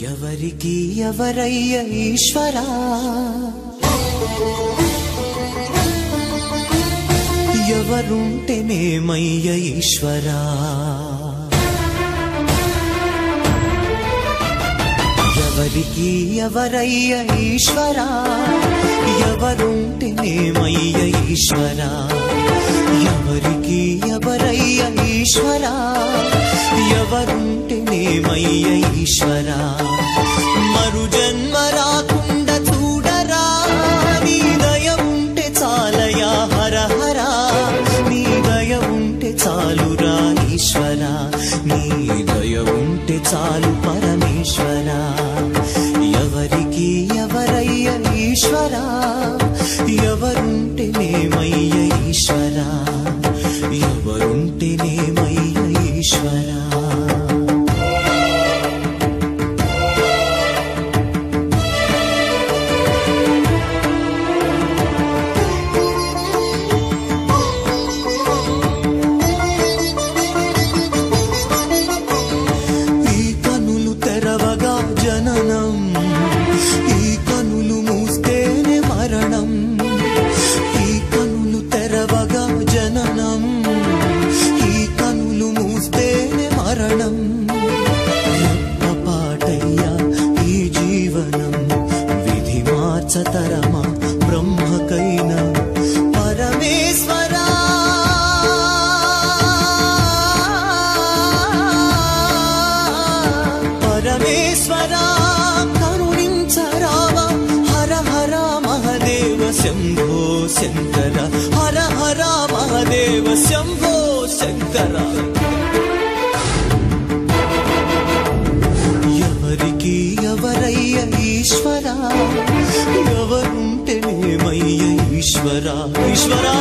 ఎవరికి ఎవరయ్య ఈశ్వరా ఎవరుంటేనేమయ్య ఈశ్వరా ఎవరికి ఎవరయ్య ఈశ్వరా ఎవరుంటేనేమయ్య ఈశ్వరా ఎవరికి ఎవరయ్య ఈశ్వరా ఎవరుంటేనేమయ్య ఈశ్వరా మరు జన్మ రాకుండా చూడరా నీ దయ ఉంటే చాలయా హర హరా నీ దయ ఉంటే చాలురా ఈశ్వరా నీ దయ ఉంటే చాలు పరమేశ్వరా ఎవరికి ఎవరయ్య ఈశ్వరా ఎవరుంటేనేమయ్య ఈశ్వరా ఎవరుంటేనేమయ్య ఈశ్వరా సతరమా బ్రహ్మకైనా పరమేశ్వరా పరమేశ్వరా కరుణించరావా హర హర మహదేవ శంభో శంకర హర హర మహదేవ శంభో శంకర ఎవరికి ఎవరయ్య ఈశ్వరా ఎవరుంటేనేమయ్య ఈశ్వరా ఈశ్వరా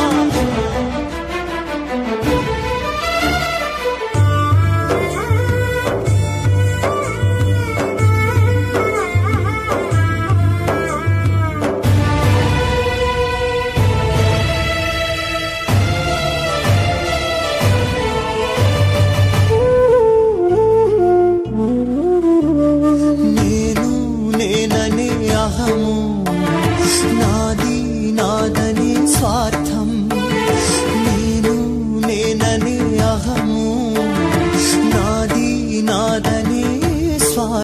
నాది నాదని స్వార్థ